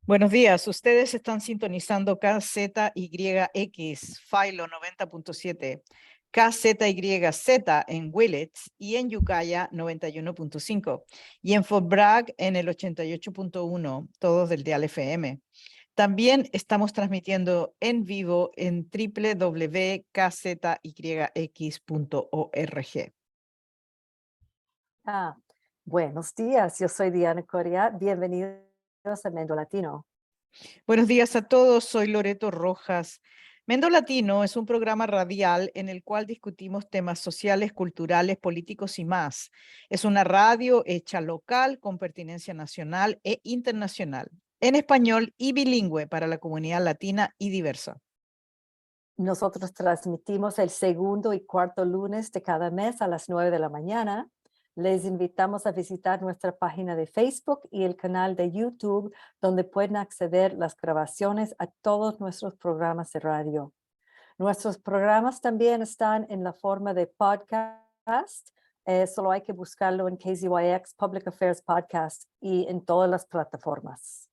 Buenos días, ustedes están sintonizando KZYX, Philo 90.7, KZYZ en Willits y en Ukiah 91.5 y en Fort Bragg en el 88.1, todos del dial FM. También estamos transmitiendo en vivo en www.kzyx.org. Buenos días, yo soy Diana Coria. Bienvenidos a Mendo Latino. Buenos días a todos, soy Loreto Rojas. Mendo Latino es un programa radial en el cual discutimos temas sociales, culturales, políticos y más. Es una radio hecha local con pertinencia nacional e internacional, en español y bilingüe para la comunidad latina y diversa. Nosotros transmitimos el segundo y cuarto lunes de cada mes a las 9 de la mañana. Les invitamos a visitar nuestra página de Facebook y el canal de YouTube, donde pueden acceder las grabaciones a todos nuestros programas de radio. Nuestros programas también están en la forma de podcast. Solo hay que buscarlo en KZYX Public Affairs Podcast y en todas las plataformas.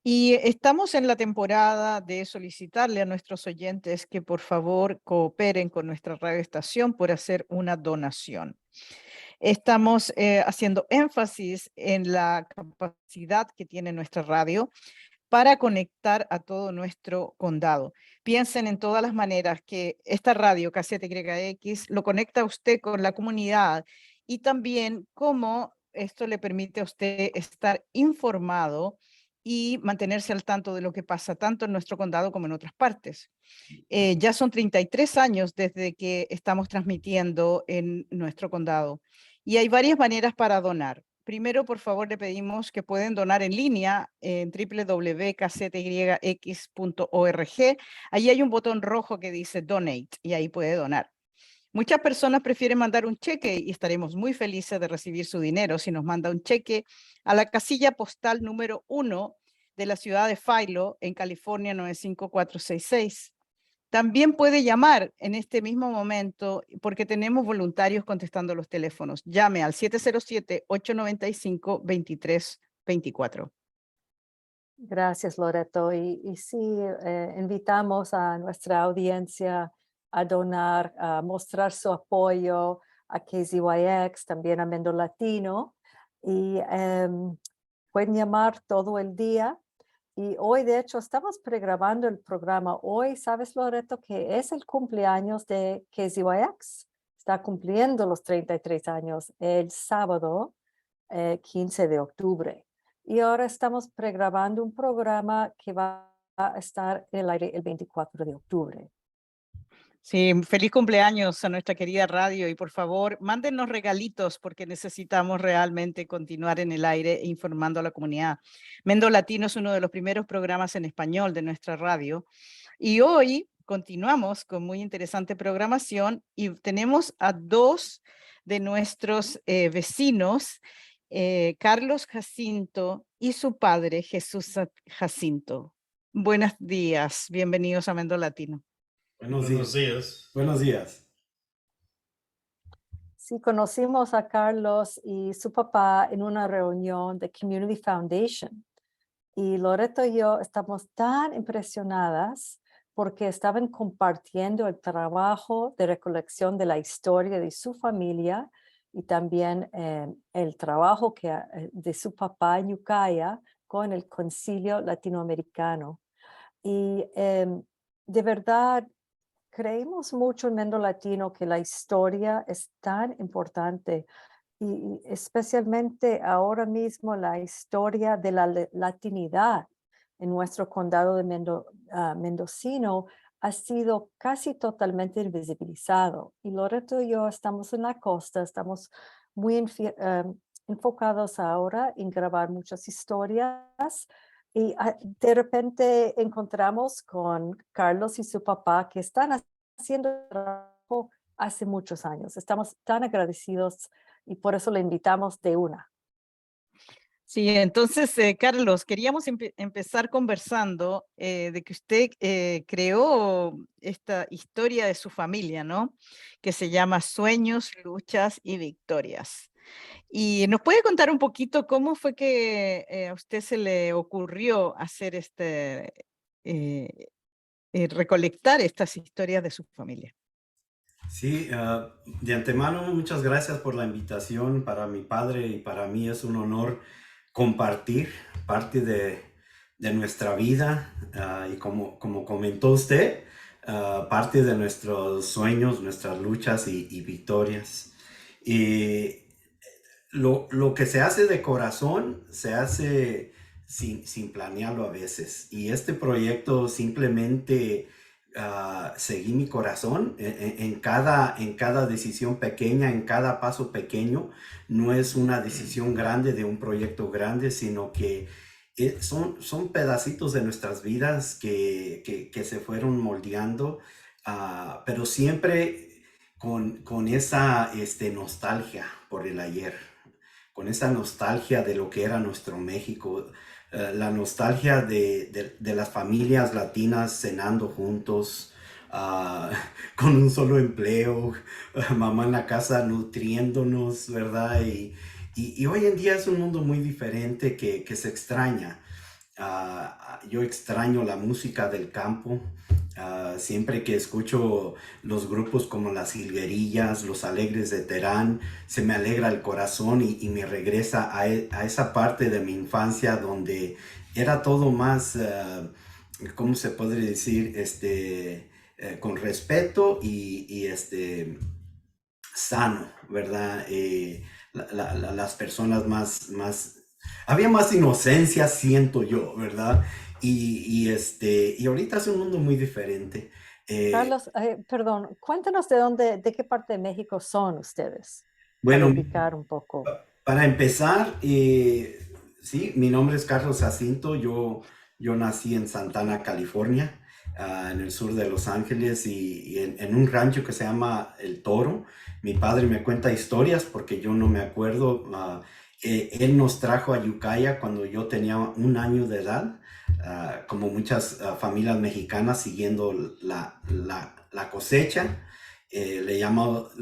Y estamos en la temporada de solicitarle a nuestros oyentes que por favor cooperen con nuestra radioestación por hacer una donación. Estamos haciendo énfasis en la capacidad que tiene nuestra radio para conectar a todo nuestro condado. Piensen en todas las maneras que esta radio KZYX lo conecta a usted con la comunidad y también cómo esto le permite a usted estar informado y mantenerse al tanto de lo que pasa tanto en nuestro condado como en otras partes. Ya son 33 años desde que estamos transmitiendo en nuestro condado y hay varias maneras para donar. Primero, por favor, le pedimos que pueden donar en línea en www.kzyx.org. Allí hay un botón rojo que dice Donate y ahí puede donar. Muchas personas prefieren mandar un cheque y estaremos muy felices de recibir su dinero si nos manda un cheque a la casilla postal número 1 de la ciudad de Philo, en California 95466. También puede llamar en este mismo momento porque tenemos voluntarios contestando los teléfonos. Llame al 707-895-2324. Gracias, Loreto. Y sí, invitamos a nuestra audiencia a donar, a mostrar su apoyo a KZYX, también a Mendo Latino. Y pueden llamar todo el día. Y hoy, de hecho, estamos pregrabando el programa. Hoy, ¿sabes, Loreto, que es el cumpleaños de KZYX? Está cumpliendo los 33 años el sábado 15 de octubre. Y ahora estamos pregrabando un programa que va a estar en el aire el 24 de octubre. Sí, feliz cumpleaños a nuestra querida radio y por favor, mándenos regalitos porque necesitamos realmente continuar en el aire informando a la comunidad. Mendo Latino es uno de los primeros programas en español de nuestra radio y hoy continuamos con muy interesante programación y tenemos a dos de nuestros vecinos, Carlos Jacinto y su padre Jesús Jacinto. Buenos días, bienvenidos a Mendo Latino. Buenos días. Buenos días. Sí, conocimos a Carlos y su papá en una reunión de Community Foundation. Y Loreto y yo estamos tan impresionadas porque estaban compartiendo el trabajo de recolección de la historia de su familia y también el trabajo de su papá en Ukiah con el Concilio Latinoamericano. Y de verdad, creemos mucho en Mendo Latino que la historia es tan importante y especialmente ahora mismo la historia de la latinidad en nuestro condado de mendocino ha sido casi totalmente invisibilizado. Y Loreto y yo estamos en la costa, estamos muy enfocados ahora en grabar muchas historias. Y de repente encontramos con Carlos y su papá que están haciendo trabajo hace muchos años. Estamos tan agradecidos y por eso le invitamos de una. Sí, entonces, Carlos, queríamos empezar conversando de que usted creó esta historia de su familia, ¿no? Que se llama Sueños, Luchas y Victorias. ¿Y nos puede contar un poquito cómo fue que a usted se le ocurrió hacer eh, recolectar estas historias de su familia? Sí, de antemano, muchas gracias por la invitación. Para mi padre y para mí es un honor compartir parte de nuestra vida y como comentó usted, parte de nuestros sueños, nuestras luchas y victorias. Y lo que se hace de corazón se hace sin planearlo a veces. Y este proyecto simplemente seguí mi corazón en cada decisión pequeña, en cada paso pequeño. No es una decisión grande de un proyecto grande, sino que son pedacitos de nuestras vidas que se fueron moldeando, pero siempre con esa nostalgia por el ayer, con esa nostalgia de lo que era nuestro México, la nostalgia de las familias latinas cenando juntos, ah, con un solo empleo, mamá en la casa nutriéndonos, ¿verdad? Y hoy en día es un mundo muy diferente que se extraña. Yo extraño la música del campo. Siempre que escucho los grupos como Las Jilguerillas, Los Alegres de Terán, se me alegra el corazón y me regresa a esa parte de mi infancia donde era todo más, ¿cómo se podría decir? Con respeto y sano, ¿verdad? Las personas más había más inocencia, siento yo, ¿verdad? Y ahorita es un mundo muy diferente. Eh, Carlos, perdón, cuéntanos de qué parte de México son ustedes, para bueno, ubicar un poco. para empezar, sí, mi nombre es Carlos Jacinto, yo nací en Santana, California, en el sur de Los Ángeles y en un rancho que se llama El Toro. Mi padre me cuenta historias porque yo no me acuerdo. Él nos trajo a Ukiah cuando yo tenía 1 año de edad, como muchas familias mexicanas siguiendo la cosecha. Le llamamos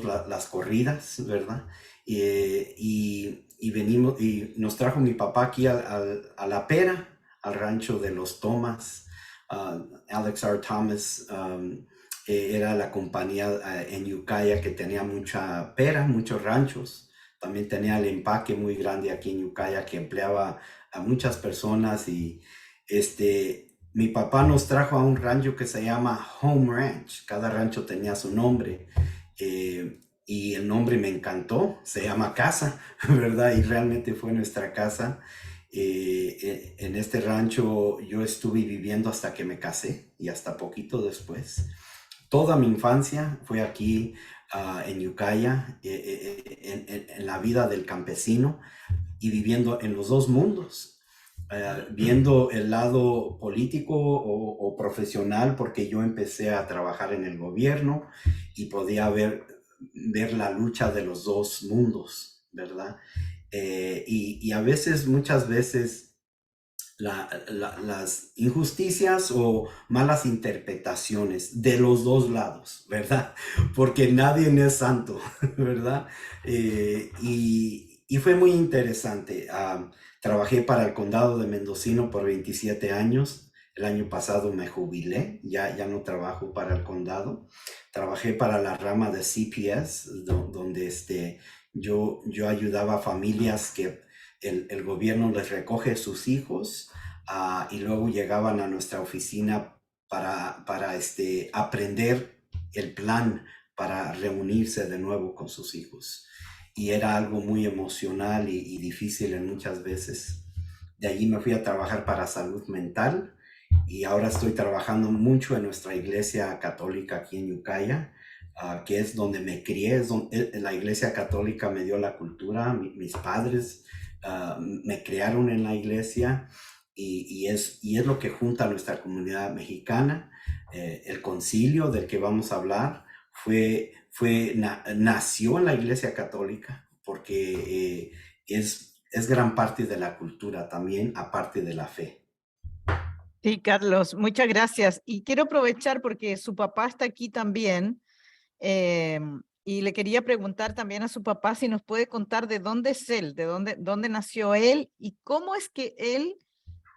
las corridas, ¿verdad? Y venimos y nos trajo mi papá aquí a La Pera, al rancho de los Thomas. Alex R. Thomas era la compañía en Ukiah que tenía mucha pera, muchos ranchos. También tenía el empaque muy grande aquí en Ukiah que empleaba a muchas personas y mi papá nos trajo a un rancho que se llama Home Ranch. Cada rancho tenía su nombre. Y el nombre me encantó, se llama casa, ¿verdad? Y realmente fue nuestra casa. En este rancho yo estuve viviendo hasta que me casé y hasta poquito después. Toda mi infancia fue aquí en Ukiah, en la vida del campesino y viviendo en los dos mundos. Viendo el lado político o profesional, porque yo empecé a trabajar en el gobierno y podía ver la lucha de los dos mundos, ¿verdad? Y a veces, muchas veces, las injusticias o malas interpretaciones de los dos lados, ¿verdad? Porque nadie es santo, ¿verdad? Y fue muy interesante. Trabajé para el condado de Mendocino por 27 años. El año pasado me jubilé, ya no trabajo para el condado. Trabajé para la rama de CPS, donde yo ayudaba a familias que el gobierno les recoge sus hijos y luego llegaban a nuestra oficina para aprender el plan para reunirse de nuevo con sus hijos. Y era algo muy emocional y difícil en muchas veces. De allí me fui a trabajar para salud mental y ahora estoy trabajando mucho en nuestra iglesia católica aquí en Ukiah, que es donde me crié, la iglesia católica me dio la cultura, mis padres me criaron en la iglesia y es lo que junta a nuestra comunidad mexicana. El concilio del que vamos a hablar nació en la iglesia católica porque es gran parte de la cultura también, aparte de la fe. Sí, Carlos, muchas gracias. Y quiero aprovechar porque su papá está aquí también. Y le quería preguntar también a su papá si nos puede contar de dónde es él, de dónde nació él y cómo es que él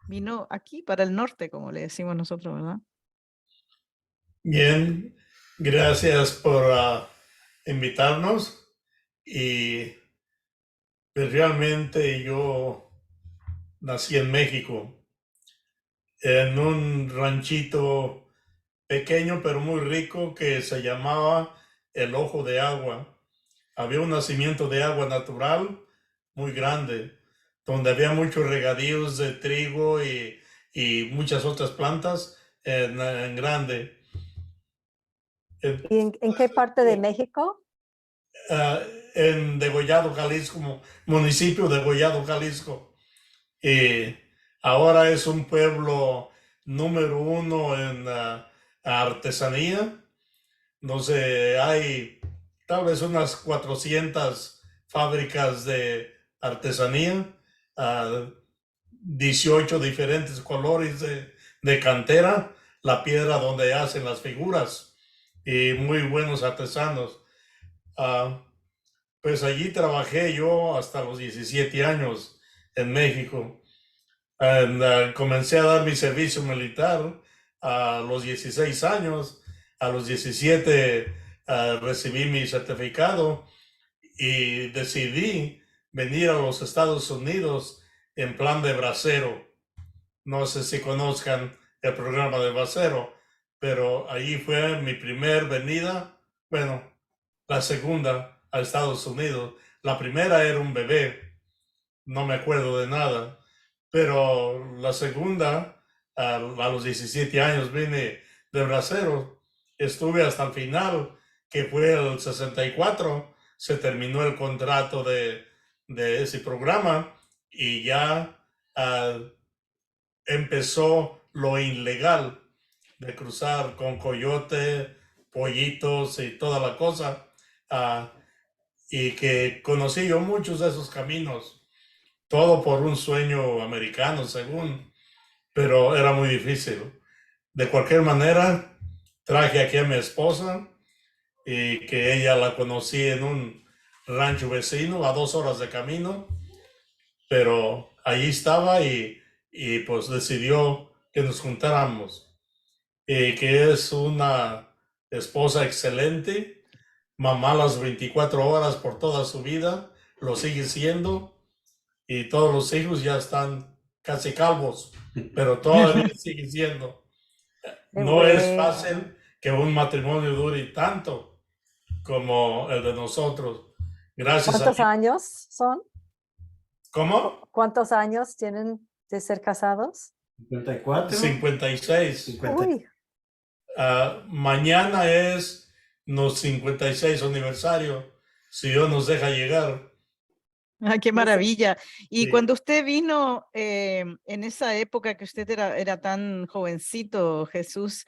vino aquí para el norte, como le decimos nosotros, ¿verdad? Bien, gracias por invitarnos y pues, realmente yo nací en México, en un ranchito pequeño pero muy rico que se llamaba El Ojo de Agua. Había un nacimiento de agua natural muy grande, donde había muchos regadíos de trigo y muchas otras plantas en grande. ¿Y en qué parte de México? En Degollado, Jalisco, municipio de Degollado, Jalisco. Y ahora es un pueblo número 1 en artesanía. No sé, hay tal vez unas 400 fábricas de artesanía, 18 diferentes colores de cantera, la piedra donde hacen las figuras y muy buenos artesanos. Pues allí trabajé yo hasta los 17 años en México. Comencé a dar mi servicio militar a los 16 años. A los 17 recibí mi certificado y decidí venir a los Estados Unidos en plan de bracero. No sé si conozcan el programa de bracero, pero allí fue mi primer venida. Bueno, la segunda a Estados Unidos. La primera era un bebé, no me acuerdo de nada, pero la segunda, a los 17 años vine de bracero. Estuve hasta el final, que fue el 64, se terminó el contrato de ese programa y ya empezó lo ilegal de cruzar con coyote, pollitos y toda la cosa. Y que conocí yo muchos de esos caminos, todo por un sueño americano, según, pero era muy difícil. De cualquier manera, traje aquí a mi esposa y que ella la conocí en un rancho vecino a 2 horas de camino, pero allí estaba y pues decidió que nos juntáramos y que es una esposa excelente, mamá las 24 horas por toda su vida, lo sigue siendo y todos los hijos ya están casi calvos, pero todavía sigue siendo. Qué No es bueno. fácil que un matrimonio dure tanto como el de nosotros. Gracias a ¿Cuántos Dios. años son? ¿Cómo? ¿Cuántos años tienen de ser casados? 54. 56. 50. Uy, Mañana es nuestro 56 aniversario, si Dios nos deja llegar. Ah, qué maravilla. Y Sí. cuando usted vino en esa época que usted era tan jovencito, Jesús,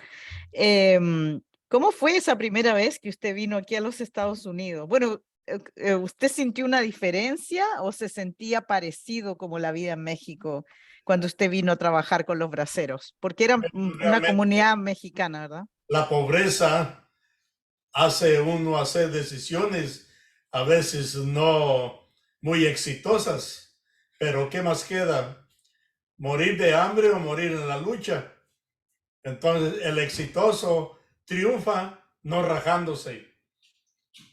¿cómo fue esa primera vez que usted vino aquí a los Estados Unidos? Bueno, ¿usted sintió una diferencia o se sentía parecido como la vida en México cuando usted vino a trabajar con los braceros? Porque era una Realmente, comunidad mexicana, ¿verdad? la pobreza hace uno hacer decisiones a veces no muy exitosas, pero ¿qué más queda? ¿Morir de hambre o morir en la lucha? Entonces el exitoso triunfa no rajándose,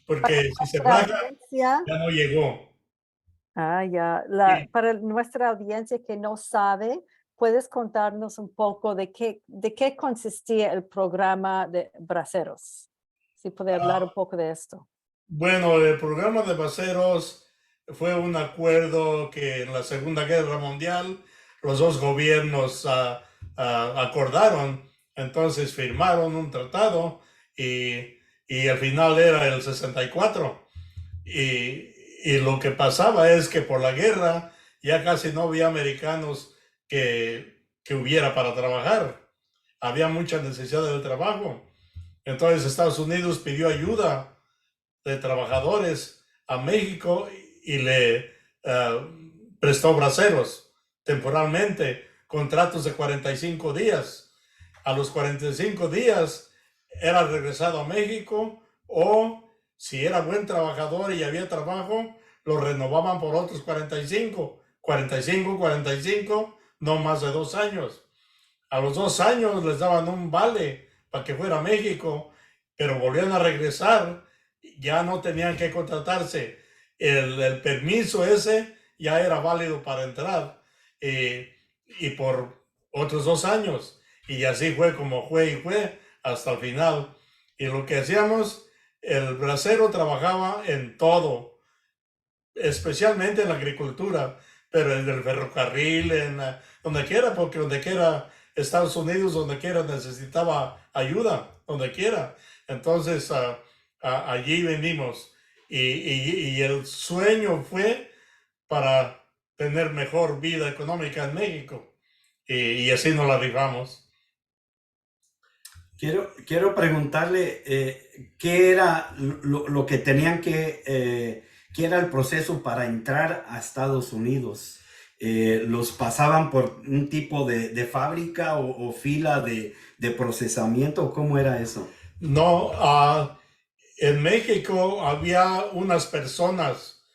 porque si se nuestra raja audiencia, ya no llegó. ya, Sí. para nuestra audiencia que no sabe, ¿puedes contarnos un poco de qué consistía el programa de Braceros? Si puede hablar un poco de esto. Bueno, el programa de Braceros fue un acuerdo que en la Segunda Guerra Mundial los dos gobiernos acordaron, entonces firmaron un tratado y al final era el 64. Y lo que pasaba es que por la guerra ya casi no había americanos que hubiera para trabajar. Había mucha necesidad de trabajo. Entonces Estados Unidos pidió ayuda de trabajadores a México y le prestó braceros temporalmente, contratos de 45 días. A los 45 días era regresado a México o si era buen trabajador y había trabajo, lo renovaban por otros 45, no más de 2 años. A los 2 años les daban un vale para que fuera a México, pero volvían a regresar, ya no tenían que contratarse. El permiso ese ya era válido para entrar, y por otros 2 años. Y así fue como fue hasta el final. Y lo que hacíamos, el bracero trabajaba en todo, especialmente en la agricultura, pero en el ferrocarril, donde quiera, porque donde quiera, Estados Unidos, donde quiera necesitaba ayuda, donde quiera. Entonces, allí venimos. Y el sueño fue para tener mejor vida económica en México. Y así nos la rifamos. Quiero preguntarle qué era lo que tenían qué era el proceso para entrar a Estados Unidos. ¿Los pasaban por un tipo de fábrica o fila de procesamiento? ¿Cómo era eso? No, en México había unas personas,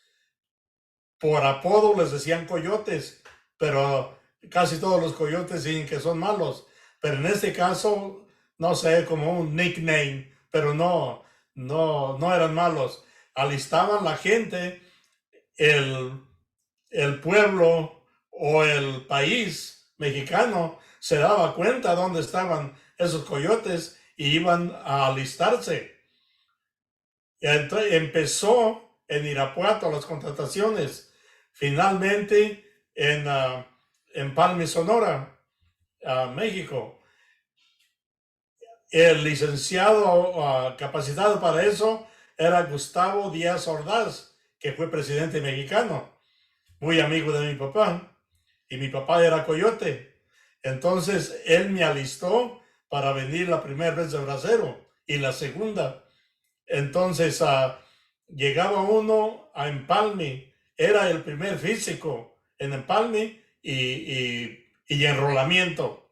por apodo les decían coyotes, pero casi todos los coyotes dicen que son malos. Pero en este caso, no sé, como un nickname, pero no eran malos. Alistaban la gente, el pueblo o el país mexicano se daba cuenta dónde estaban esos coyotes y iban a alistarse. Entonces, empezó en Irapuato las contrataciones, finalmente en Palme, Sonora, México. El licenciado capacitado para eso era Gustavo Díaz Ordaz, que fue presidente mexicano, muy amigo de mi papá, y mi papá era coyote. Entonces él me alistó para venir la primera vez de bracero y la segunda. Entonces llegaba uno a Empalme, era el primer físico en Empalme y enrolamiento.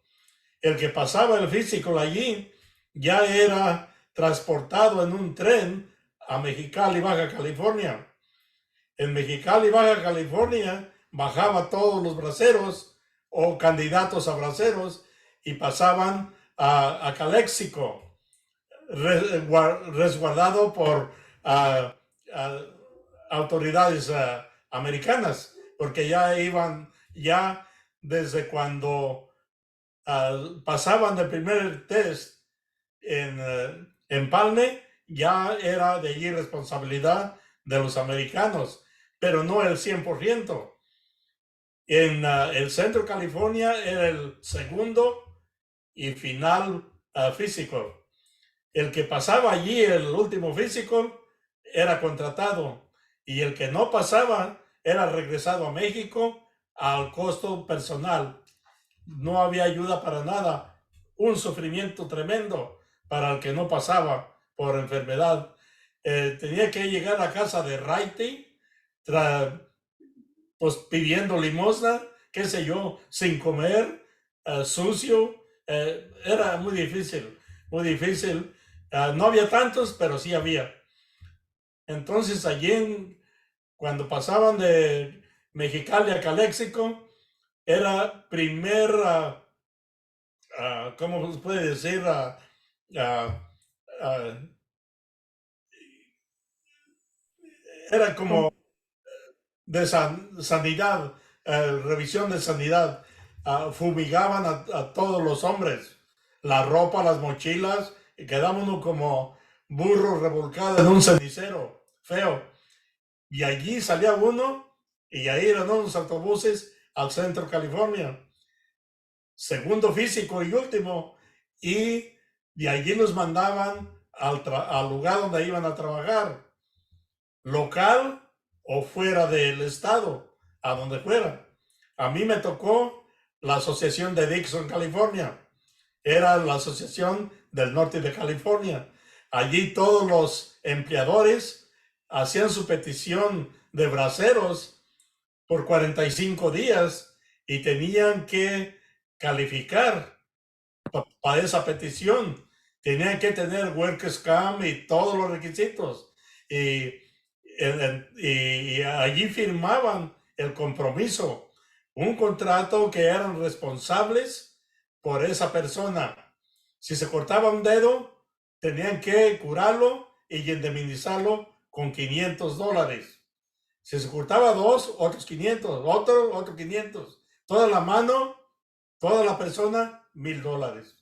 El que pasaba el físico allí ya era transportado en un tren a Mexicali, Baja California. En Mexicali, Baja California, bajaba todos los braceros o candidatos a braceros y pasaban a Calexico, resguardado por autoridades americanas, porque ya iban, ya desde cuando pasaban el primer test en Palme, ya era de allí responsabilidad de los americanos, pero no el 100%. En el centro de California era el segundo y final físico. El que pasaba allí, el último físico, era contratado, y el que no pasaba era regresado a México al costo personal. No había ayuda para nada, un sufrimiento tremendo para el que no pasaba por enfermedad. Tenía que llegar a casa de Raite, pues pidiendo limosna, qué sé yo, sin comer, sucio. Era muy difícil, muy difícil. No había tantos, pero sí había. Entonces allí, cuando pasaban de Mexicali a Calexico, era primer, ¿cómo se puede decir? Era como de sanidad, revisión de sanidad. Fumigaban a todos los hombres, la ropa, las mochilas, y quedaba uno como burro revolcado en un cenicero feo. Y allí salía uno y ahí eran unos autobuses al centro California, segundo físico y último, y de allí los mandaban al lugar donde iban a trabajar, local o fuera del estado, a donde fuera. A mí me tocó la asociación de Dixon, California. Era la asociación del norte de California. Allí todos los empleadores hacían su petición de braceros por 45 días y tenían que calificar para esa petición. Tenían que tener Workers' Comp y todos los requisitos. y, y allí firmaban el compromiso, un contrato que eran responsables por esa persona. Si se cortaba un dedo, tenían que curarlo y indemnizarlo con $500. Si se cortaba dos, otros 500, otro 500. Toda la mano, toda la persona, $1,000.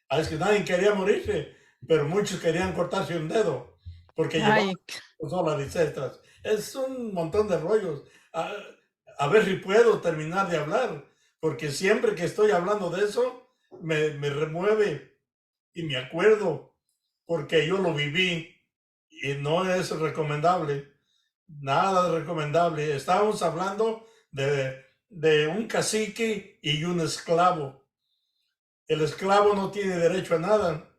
Es que nadie quería morirse, pero muchos querían cortarse un dedo porque llevaban Ay, $100 extras. Es un montón de rollos. A ver si puedo terminar de hablar, porque siempre que estoy hablando de eso, me remueve y me acuerdo, porque yo lo viví y no es recomendable, nada recomendable. Estábamos hablando de un cacique y un esclavo. El esclavo no tiene derecho a nada,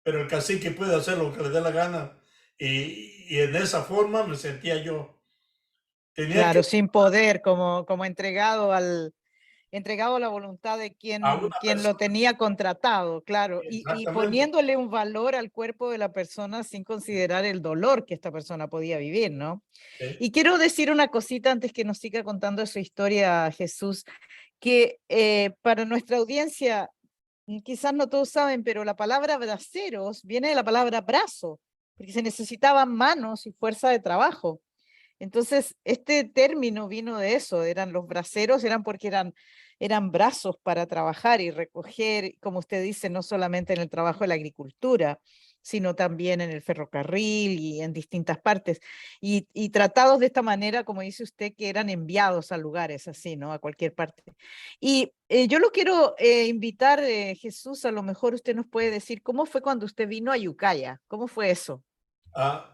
pero el cacique puede hacer lo que le dé la gana. Y en esa forma me sentía yo. Tenía que claro, sin poder, como entregado a la voluntad de a una quien lo persona, tenía contratado, claro, y exactamente. poniéndole un valor al cuerpo de la persona sin considerar el dolor que esta persona podía vivir, ¿no? ¿Eh? Y quiero decir una cosita antes que nos siga contando su historia, Jesús, que para nuestra audiencia, quizás no todos saben, pero la palabra braceros viene de la palabra brazo, porque se necesitaban manos y fuerza de trabajo. Entonces, este término vino de eso, eran los braceros, eran porque eran brazos para trabajar y recoger, como usted dice, no solamente en el trabajo de la agricultura, sino también en el ferrocarril y en distintas partes. Y tratados de esta manera, como dice usted, que eran enviados a lugares así, ¿no? A cualquier parte. Y yo lo quiero invitar, Jesús, a lo mejor usted nos puede decir, ¿cómo fue cuando usted vino a Yucaya? ¿Cómo fue eso?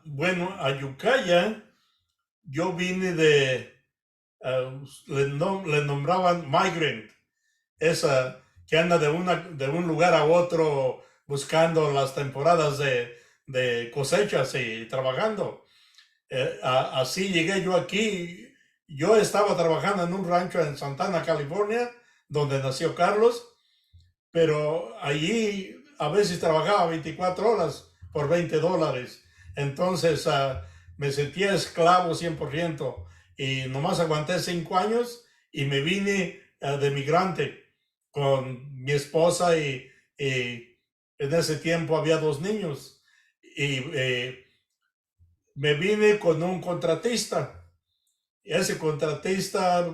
Bueno, a Yucaya yo vine le nombraban migrant, esa que anda de un lugar a otro buscando las temporadas de cosechas y trabajando. Así llegué yo aquí. Yo estaba trabajando en un rancho en Santana, California, donde nació Carlos, pero allí a veces trabajaba 24 horas por $20. Entonces me sentía esclavo 100% y nomás aguanté 5 años y me vine de migrante con mi esposa y en ese tiempo había 2 niños y me vine con un contratista. Y ese contratista,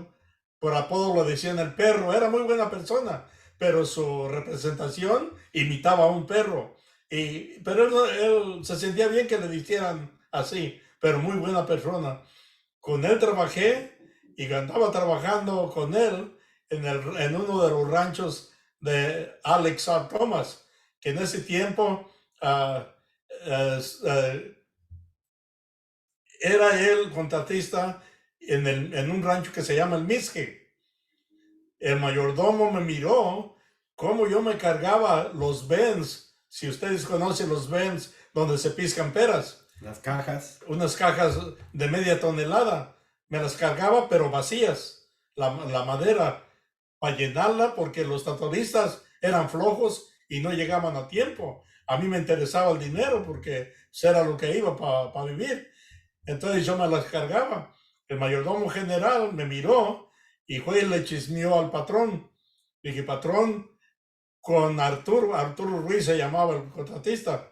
por apodo lo decían el perro, era muy buena persona, pero su representación imitaba a un perro. Pero él se sentía bien que le dijeran así, pero muy buena persona. Con él trabajé y andaba trabajando con él en uno de los ranchos de Alex R. Thomas, que en ese tiempo era él contratista en un rancho que se llama el Misque. El mayordomo me miró cómo yo me cargaba los bens, si ustedes conocen los bens donde se piscan peras. Las cajas. Unas cajas de media tonelada. Me las cargaba pero vacías, la madera, para llenarla porque los tractoristas eran flojos y no llegaban a tiempo. A mí me interesaba el dinero porque era lo que iba para vivir. Entonces yo me las cargaba. El mayordomo general me miró y fue y le chismeó al patrón. Dije, patrón, con Arturo Ruiz se llamaba el contratista,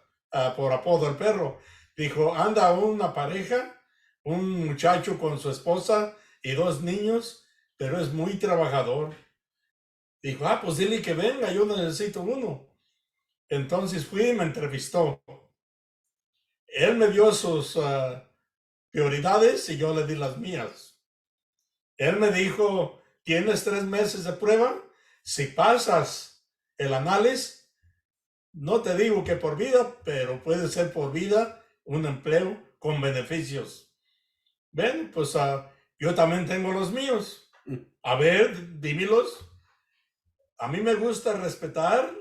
por apodo el perro. Dijo, anda una pareja, un muchacho con su esposa y 2 niños, pero es muy trabajador. Dijo, pues dile que venga, yo necesito uno. Entonces fui y me entrevistó. Él me dio sus prioridades y yo le di las mías. Él me dijo, tienes 3 meses de prueba, si pasas el análisis, no te digo que por vida, pero puede ser por vida un empleo con beneficios. Ven, pues yo también tengo los míos. A ver, dímelos. A mí me gusta respetar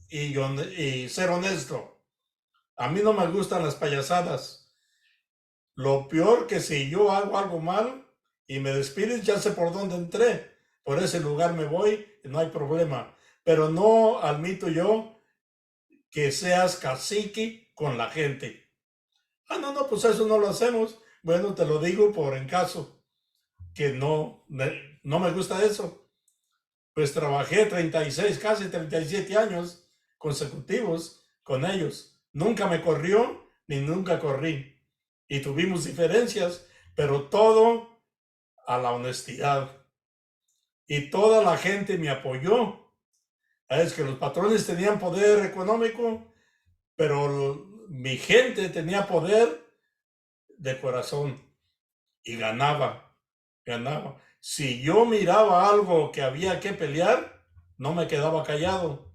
y ser honesto. A mí no me gustan las payasadas. Lo peor que si yo hago algo mal y me despides, ya sé por dónde entré. Por ese lugar me voy y no hay problema. Pero no admito yo que seas cacique con la gente. No, pues eso no lo hacemos. Bueno, te lo digo por en caso que no me gusta eso. Pues trabajé 36, casi 37 años consecutivos con ellos. Nunca me corrió ni nunca corrí. Y tuvimos diferencias, pero todo a la honestidad. Y toda la gente me apoyó. Es que los patrones tenían poder económico, pero mi gente tenía poder de corazón y ganaba. Si yo miraba algo que había que pelear, no me quedaba callado.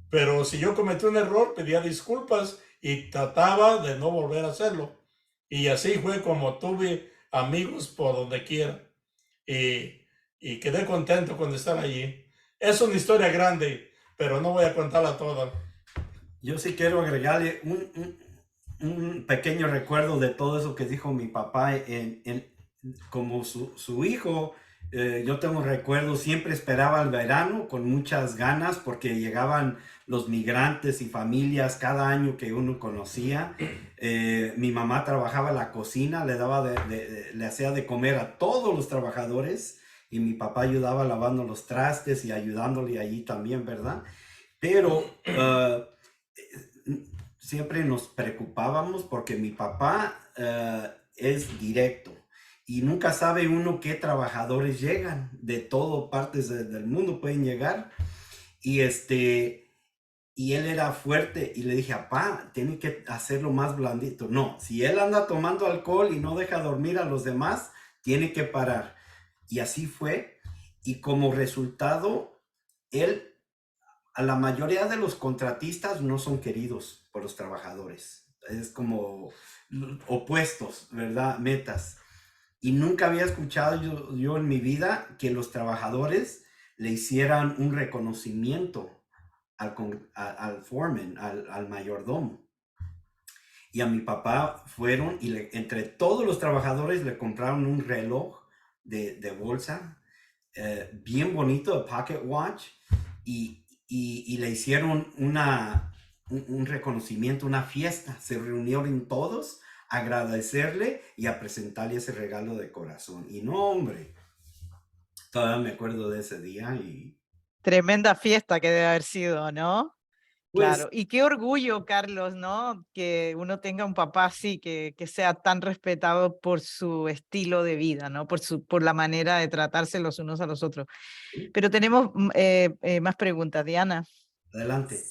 Pero si yo cometí un error, pedía disculpas y trataba de no volver a hacerlo. Y así fue como tuve amigos por donde quiera. Y quedé contento con estar allí. Es una historia grande, pero no voy a contarla toda. Yo sí quiero agregarle un pequeño recuerdo de todo eso que dijo mi papá. Como su hijo, yo tengo recuerdos, siempre esperaba el verano con muchas ganas porque llegaban los migrantes y familias cada año que uno conocía. Mi mamá trabajaba en la cocina, le hacía de comer a todos los trabajadores y mi papá ayudaba lavando los trastes y ayudándole allí también, ¿verdad? Pero siempre nos preocupábamos porque mi papá es directo. Y nunca sabe uno qué trabajadores llegan, de todas partes del mundo pueden llegar. Y y él era fuerte y le dije, papá, tiene que hacerlo más blandito. No, si él anda tomando alcohol y no deja dormir a los demás, tiene que parar. Y así fue. Y como resultado, a la mayoría de los contratistas no son queridos por los trabajadores. Es como opuestos, ¿verdad? Metas. Y nunca había escuchado yo en mi vida que los trabajadores le hicieran un reconocimiento al foreman, al mayordomo. Y a mi papá fueron y entre todos los trabajadores le compraron un reloj de bolsa bien bonito, de pocket watch, y le hicieron un reconocimiento, una fiesta. Se reunieron todos a agradecerle y a presentarle ese regalo de corazón. Y no, hombre, todavía me acuerdo de ese día y Tremenda fiesta que debe haber sido, ¿no? pues Claro, y qué orgullo, Carlos, ¿no? Que uno tenga un papá así, que sea tan respetado por su estilo de vida, ¿no? Por la manera de tratarse los unos a los otros. Pero tenemos más preguntas, Diana. adelante.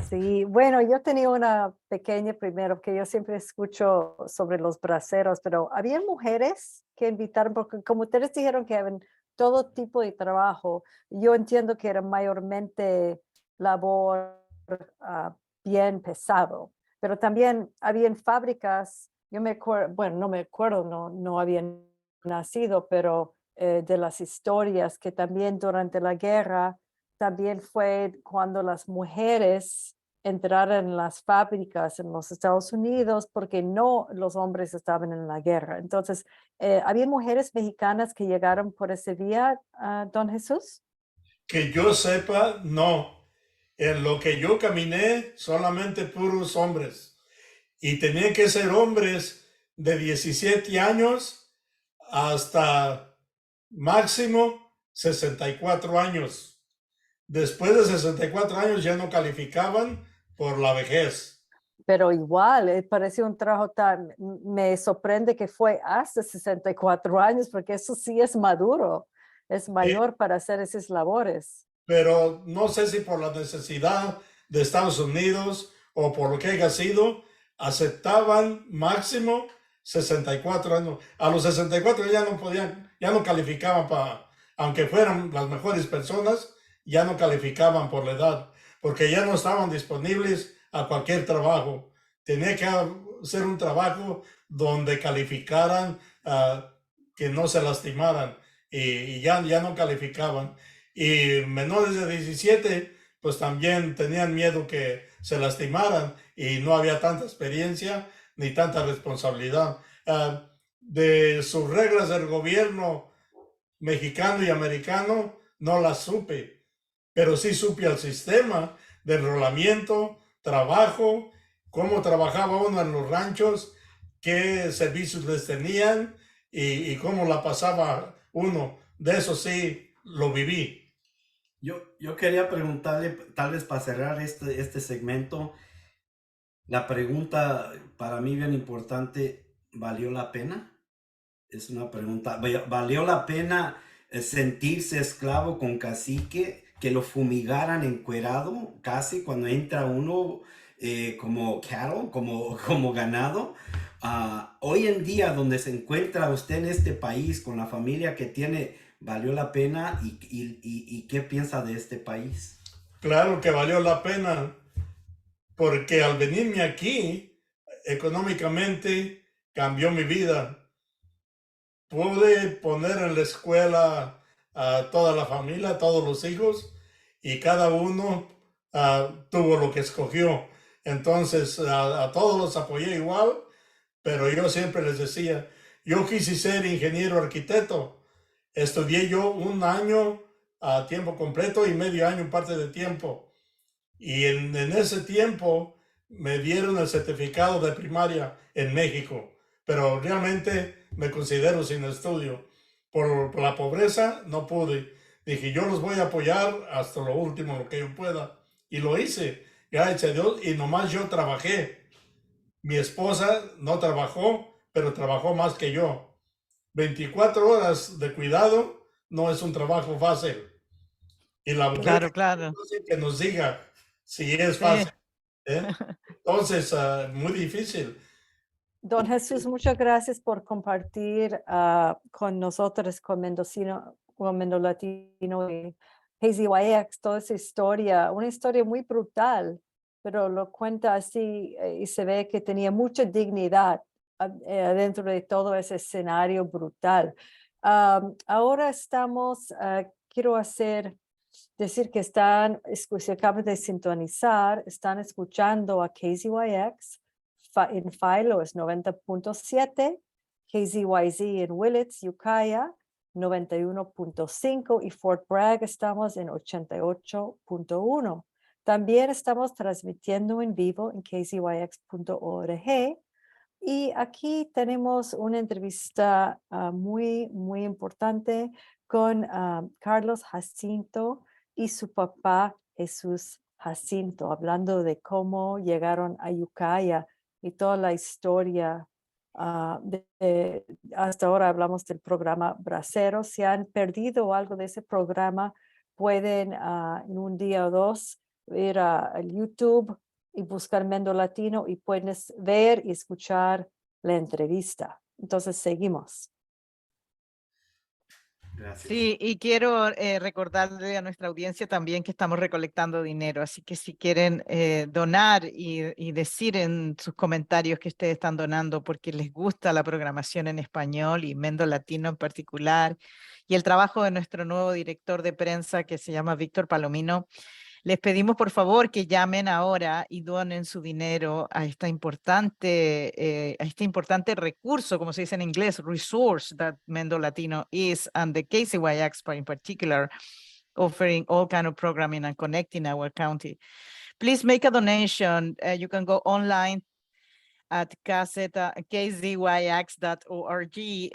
Sí, bueno, yo tenía una pequeña primero, que yo siempre escucho sobre los braceros, pero había mujeres que invitaron, porque como ustedes dijeron que habían todo tipo de trabajo, yo entiendo que era mayormente labor bien pesado, pero también habían fábricas, yo me acuerdo, bueno, no me acuerdo, no habían nacido, pero de las historias que también durante la guerra, también fue cuando las mujeres entraron en las fábricas en los Estados Unidos porque no los hombres estaban en la guerra. Entonces, ¿había mujeres mexicanas que llegaron por ese día, don Jesús? Que yo sepa, no. En lo que yo caminé, solamente puros hombres. Y tenían que ser hombres de 17 años hasta máximo 64 años. Después de 64 años ya no calificaban por la vejez. Pero igual, parecía un trabajo tan, me sorprende que fue hasta 64 años, porque eso sí es maduro, es mayor para hacer esas labores. Pero no sé si por la necesidad de Estados Unidos o por lo que haya sido, aceptaban máximo 64 años. A los 64 ya no podían, ya no calificaban para, aunque fueran las mejores personas, ya no calificaban por la edad, porque ya no estaban disponibles a cualquier trabajo. Tenía que ser un trabajo donde calificaran, que no se lastimaran, y ya no calificaban. Y menores de 17, pues también tenían miedo que se lastimaran y no había tanta experiencia ni tanta responsabilidad. De sus reglas del gobierno mexicano y americano no las supe, pero sí supe el sistema de enrolamiento, trabajo cómo trabajaba uno en los ranchos, qué servicios les tenían y cómo la pasaba uno. De eso sí, lo viví. Yo quería preguntarle, tal vez para cerrar este segmento, la pregunta para mí bien importante, ¿valió la pena? Es una pregunta. ¿Valió la pena sentirse esclavo con cacique, que lo fumigaran encuerado casi cuando entra uno como cattle, como ganado? Hoy en día, donde se encuentra usted en este país con la familia que tiene, ¿valió la pena? ¿Y qué piensa de este país? Claro que valió la pena, porque al venirme aquí, económicamente cambió mi vida. Pude poner en la escuela a toda la familia, a todos los hijos, y cada uno tuvo lo que escogió. Entonces, a todos los apoyé igual, pero yo siempre les decía, yo quise ser ingeniero arquitecto. Estudié yo un año a tiempo completo y medio año parte de tiempo. Y en ese tiempo me dieron el certificado de primaria en México, pero realmente me considero sin estudio. Por la pobreza no pude. Dije, yo los voy a apoyar hasta lo último, lo que yo pueda. Y lo hice, gracias a Dios, y nomás yo trabajé. Mi esposa no trabajó, pero trabajó más que yo. 24 horas de cuidado no es un trabajo fácil. Y la mujer Claro, claro. que nos diga si es Sí. fácil. ¿Eh? Entonces, muy difícil. Don Jesús, muchas gracias por compartir con nosotros, con Mendo Latino y KZYX, toda esa historia, una historia muy brutal, pero lo cuenta así y se ve que tenía mucha dignidad dentro de todo ese escenario brutal. Ahora quiero decir que se acaban de sintonizar, están escuchando a KZYX. En Philo es 90.7, KZYZ en Willits, Ukiah, 91.5 y Fort Bragg estamos en 88.1. También estamos transmitiendo en vivo en kzyx.org y aquí tenemos una entrevista muy, muy importante con Carlos Jacinto y su papá Jesús Jacinto, hablando de cómo llegaron a Ukiah y toda la historia. Hasta ahora hablamos del programa Bracero. Si han perdido algo de ese programa, pueden en un día o dos ir al YouTube y buscar Mendo Latino y puedes ver y escuchar la entrevista. Entonces seguimos. Gracias. Sí, y quiero recordarle a nuestra audiencia también que estamos recolectando dinero, así que si quieren donar y decir en sus comentarios que ustedes están donando porque les gusta la programación en español y Mendo Latino en particular, y el trabajo de nuestro nuevo director de prensa que se llama Víctor Palomino, les pedimos por favor que llamen ahora y donen su dinero a este importante recurso, como se dice en inglés, resource that Mendo Latino is, and the KZYX in particular, offering all kind of programming and connecting our county. Please make a donation. You can go online at kzyx.org,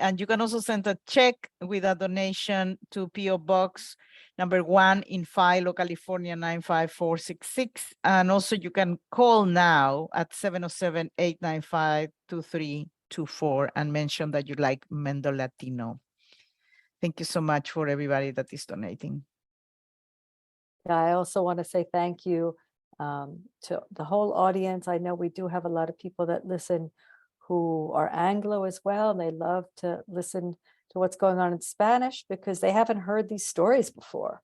and you can also send a check with a donation to P.O. Box number 1 in Philo, California 95466. And also you can call now at 707-895-2324 and mention that you like Mendo Latino. Thank you so much for everybody that is donating. I also want to say thank you to the whole audience. I know we do have a lot of people that listen who are Anglo as well, and they love to listen to what's going on in Spanish because they haven't heard these stories before.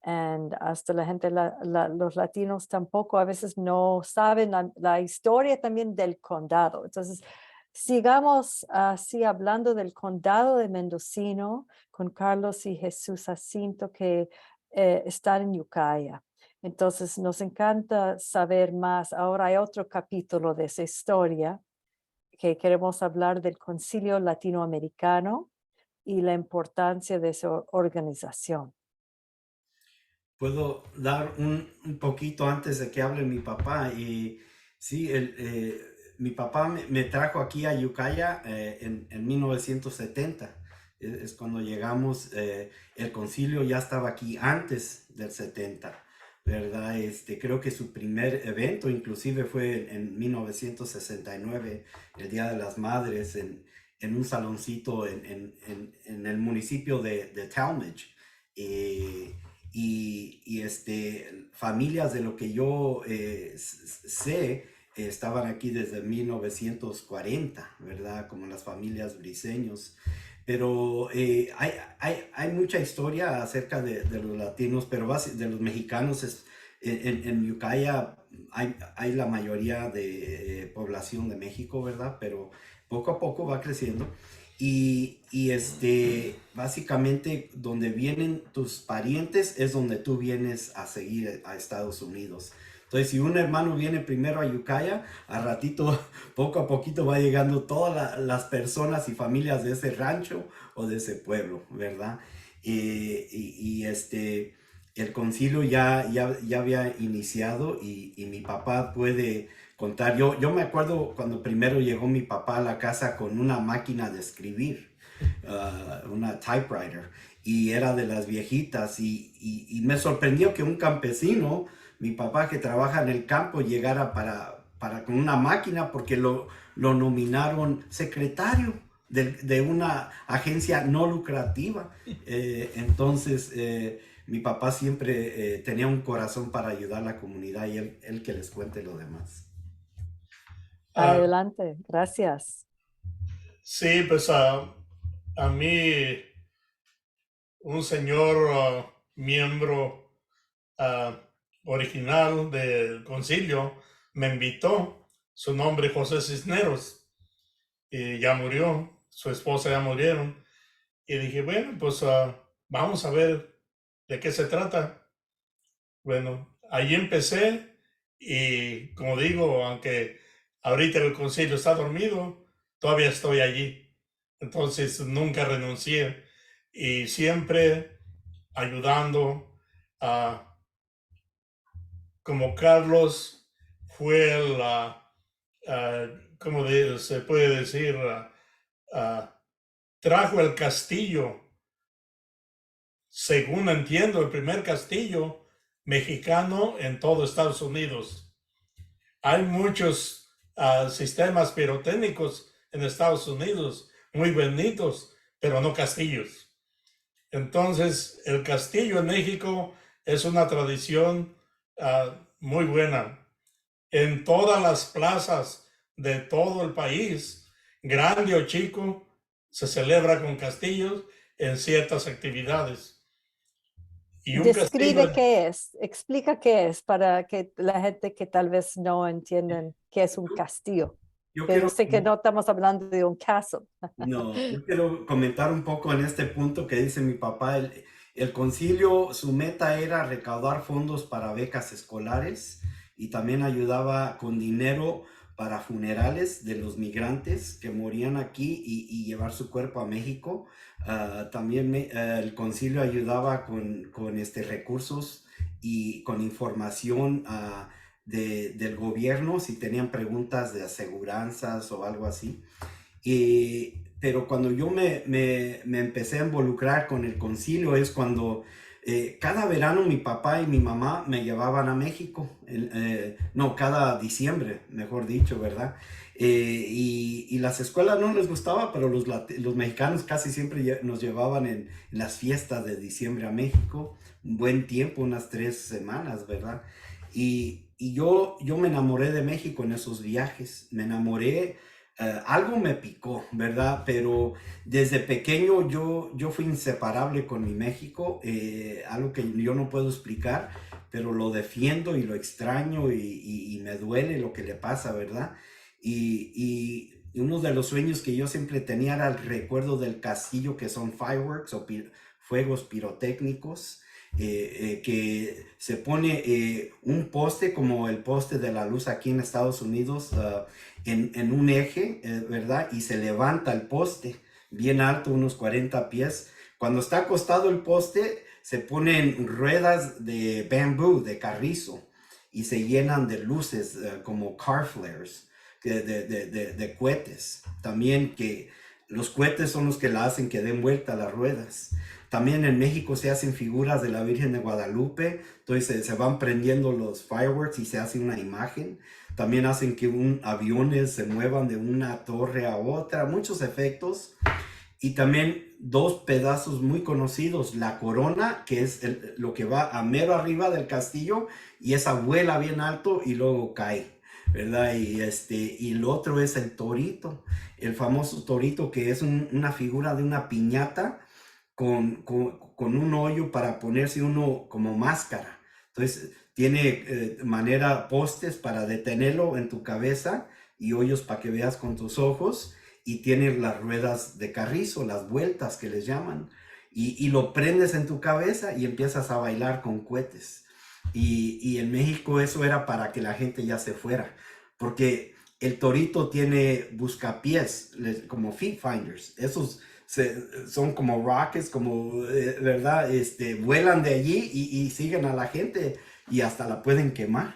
And hasta la gente, los latinos tampoco a veces no saben la historia también del condado. Entonces, sigamos así hablando del condado de Mendocino con Carlos y Jesús Jacinto que están en Ukiah. Entonces, nos encanta saber más. Ahora hay otro capítulo de esa historia que queremos hablar del Concilio Latinoamericano y la importancia de su organización. Puedo dar un poquito antes de que hable mi papá y Sí, mi papá me trajo aquí a Ukiah en 1970. Es cuando llegamos, el concilio ya estaba aquí antes del 70, ¿verdad? Creo que su primer evento inclusive fue en 1969, el Día de las Madres, en un saloncito en el municipio de Talmadge. Eh, familias de lo que yo sé estaban aquí desde 1940, ¿verdad? Como las familias briseños. Pero hay mucha historia acerca de los latinos, pero de los mexicanos. En Ukiah hay la mayoría de población de México, ¿verdad? Pero poco a poco va creciendo. Básicamente donde vienen tus parientes es donde tú vienes a seguir a Estados Unidos. Entonces, si un hermano viene primero a Ukiah, a ratito, poco a poquito va llegando todas las personas y familias de ese rancho o de ese pueblo, ¿verdad? El concilio ya había iniciado y mi papá puede contar. Yo me acuerdo cuando primero llegó mi papá a la casa con una máquina de escribir, una typewriter, y era de las viejitas, y me sorprendió que un campesino, mi papá que trabaja en el campo, llegara con una máquina, porque lo nominaron secretario de una agencia no lucrativa. Entonces, mi papá siempre tenía un corazón para ayudar a la comunidad, y él que les cuente lo demás. Adelante, gracias. Sí, pues a mí un señor miembro original del concilio me invitó. Su nombre José Cisneros, y ya murió, su esposa ya murieron, y dije, bueno, pues vamos a ver de qué se trata. Bueno, ahí empecé, y como digo, aunque ahorita el concilio está dormido, todavía estoy allí. Entonces nunca renuncié, y siempre ayudando a, como Carlos fue como se puede decir, trajo el castillo, según entiendo, el primer castillo mexicano en todo Estados Unidos. Hay muchos sistemas pirotécnicos en Estados Unidos, muy bonitos, pero no castillos. Entonces, el castillo en México es una tradición muy buena. En todas las plazas de todo el país, grande o chico, se celebra con castillos en ciertas actividades. Y un Describe castillo, qué es, explica qué es para que la gente que tal vez no entienden qué es un castillo. Yo Que quiero, sé que no estamos hablando de un castle. no, yo quiero comentar un poco en este punto que dice mi papá. El concilio, su meta era recaudar fondos para becas escolares, y también ayudaba con dinero para funerales de los migrantes que morían aquí, y llevar su cuerpo a México. También el concilio ayudaba con recursos y con información del gobierno, si tenían preguntas de aseguranzas o algo así. Pero cuando yo me empecé a involucrar con el concilio es cuando cada verano mi papá y mi mamá me llevaban a México. No, cada diciembre, mejor dicho, ¿verdad? Y las escuelas no les gustaba, pero los mexicanos casi siempre nos llevaban en las fiestas de diciembre a México. Un buen tiempo, unas 3 semanas, ¿verdad? Y yo me enamoré de México en esos viajes. Me enamoré. Algo me picó, ¿verdad? Pero desde pequeño yo fui inseparable con mi México, algo que yo no puedo explicar, pero lo defiendo y lo extraño, y me duele lo que le pasa, ¿verdad? Y uno de los sueños que yo siempre tenía era el recuerdo del castillo, que son fireworks o fuegos pirotécnicos. Que se pone un poste como el poste de la luz aquí en Estados Unidos, en un eje, ¿verdad? Y se levanta el poste bien alto, unos 40 pies. Cuando está acostado el poste, se ponen ruedas de bambú, de carrizo, y se llenan de luces como car flares, de cohetes. También que los cohetes son los que la hacen que den vuelta las ruedas. También en México se hacen figuras de la Virgen de Guadalupe, entonces se van prendiendo los fireworks y se hace una imagen. También hacen que aviones se muevan de una torre a otra, muchos efectos. Y también dos pedazos muy conocidos, la corona, que es lo que va a mero arriba del castillo, y esa vuela bien alto y luego cae, ¿verdad? Y lo otro es el torito, el famoso torito, que es una figura de una piñata con un hoyo para ponerse uno como máscara. Entonces tiene postes para detenerlo en tu cabeza y hoyos para que veas con tus ojos, y tiene las ruedas de carrizo, las vueltas que les llaman, y lo prendes en tu cabeza y empiezas a bailar con cohetes. Y en México eso era para que la gente ya se fuera, porque el torito tiene buscapiés, como feet finders, esos son como rockets, como, ¿verdad? Vuelan de allí y siguen a la gente y hasta la pueden quemar.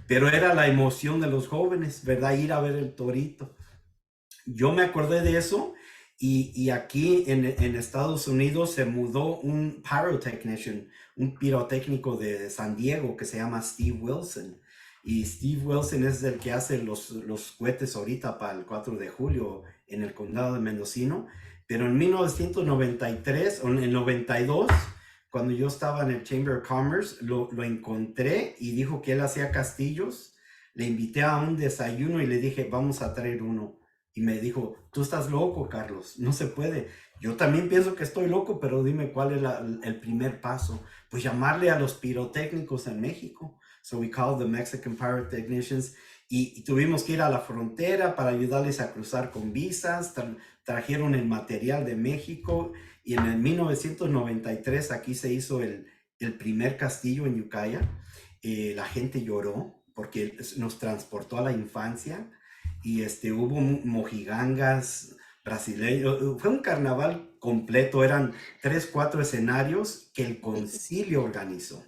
Pero era la emoción de los jóvenes, ¿verdad? Ir a ver el torito. Yo me acordé de eso y aquí en Estados Unidos se mudó un pyrotechnician, un pirotécnico de San Diego que se llama Steve Wilson. Y Steve Wilson es el que hace los cohetes ahorita para el 4 de julio en el condado de Mendocino. Pero en 1993 o en el 92, cuando yo estaba en el Chamber of Commerce, lo encontré y dijo que él hacía castillos. Le invité a un desayuno y le dije, vamos a traer uno. Y me dijo, tú estás loco, Carlos, no se puede. Yo también pienso que estoy loco, pero dime cuál es el primer paso. Pues llamarle a los pirotécnicos en México. So we called the Mexican pyrotechnicians y tuvimos que ir a la frontera para ayudarles a cruzar con visas. Trajeron el material de México y en el 1993 aquí se hizo el primer castillo en Ukiah. La gente lloró porque nos transportó a la infancia. Y hubo mojigangas brasileños, fue un carnaval completo, eran 3, 4 escenarios que el concilio organizó.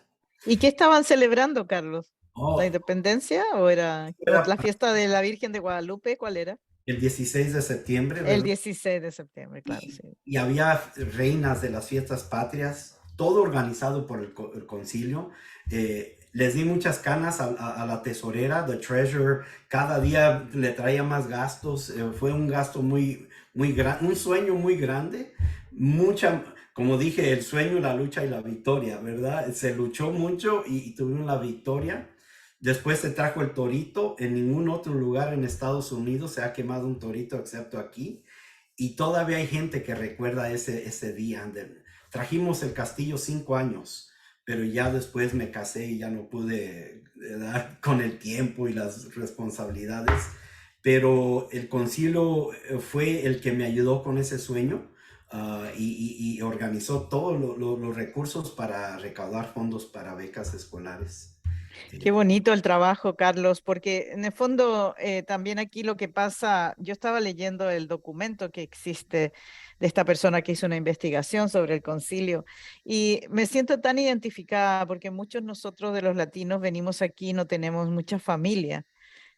¿Y qué estaban celebrando, Carlos? Oh, ¿La independencia o era era la fiesta de la Virgen de Guadalupe? ¿Cuál era? el 16 de septiembre, El ¿verdad? 16 de septiembre, claro, sí. Y había reinas de las fiestas patrias, todo organizado por el concilio. Les di muchas canas a la tesorera, the treasurer, cada día le traía más gastos. Fue un gasto muy grande, un sueño muy grande, como dije, el sueño, la lucha y la victoria, ¿verdad? Se luchó mucho y tuvimos la victoria. Después se trajo el torito. En ningún otro lugar en Estados Unidos se ha quemado un torito excepto aquí. Y todavía hay gente que recuerda ese día. Trajimos el castillo 5 años, pero ya después me casé y ya no pude dar con el tiempo y las responsabilidades. Pero el concilio fue el que me ayudó con ese sueño y organizó todos los recursos para recaudar fondos para becas escolares. Qué bonito el trabajo, Carlos, porque en el fondo también aquí lo que pasa, yo estaba leyendo el documento que existe de esta persona que hizo una investigación sobre el concilio y me siento tan identificada porque muchos nosotros de los latinos venimos aquí, no tenemos mucha familia.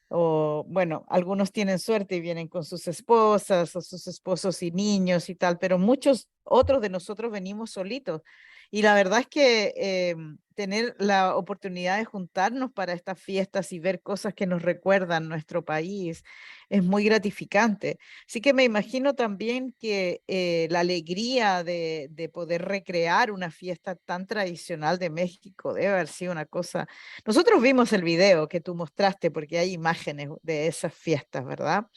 O bueno, algunos tienen suerte y vienen con sus esposas o sus esposos y niños y tal, pero muchos otros de nosotros venimos solitos. Y la verdad es que tener la oportunidad de juntarnos para estas fiestas y ver cosas que nos recuerdan nuestro país es muy gratificante. Así que me imagino también que la alegría de poder recrear una fiesta tan tradicional de México debe haber sido una cosa. Nosotros vimos el video que tú mostraste porque hay imágenes de esas fiestas, ¿verdad?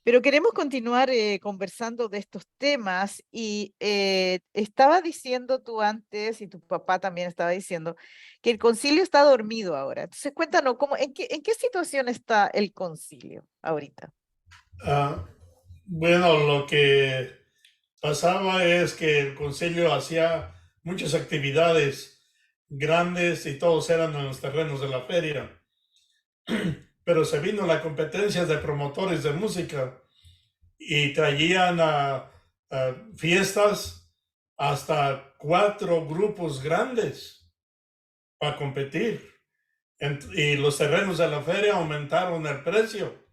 Pero queremos continuar conversando de estos temas y estaba diciendo tú antes y tu papá también estaba diciendo que el concilio está dormido ahora. Entonces cuéntanos, en qué situación está el concilio ahorita? Bueno, lo que pasaba es que el concilio hacía muchas actividades grandes y todos eran en los terrenos de la feria. Pero se vino la competencia de promotores de música y traían a fiestas hasta 4 grupos grandes para competir. Y los terrenos de la feria aumentaron el precio.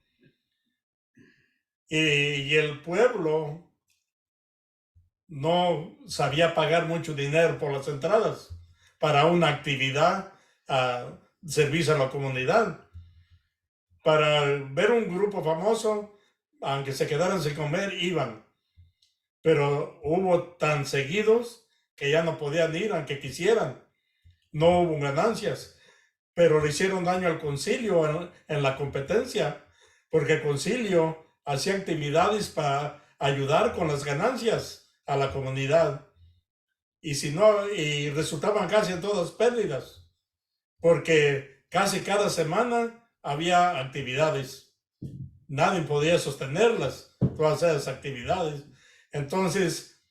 Y el pueblo no sabía pagar mucho dinero por las entradas para una actividad a servicio a la comunidad. Para ver un grupo famoso, aunque se quedaran sin comer, iban. Pero hubo tan seguidos que ya no podían ir aunque quisieran. No hubo ganancias, pero le hicieron daño al concilio en la competencia, porque el concilio hacía actividades para ayudar con las ganancias a la comunidad. Y si no, y resultaban casi en todas pérdidas, porque casi cada semana había actividades. Nadie podía sostenerlas, todas esas actividades. Entonces,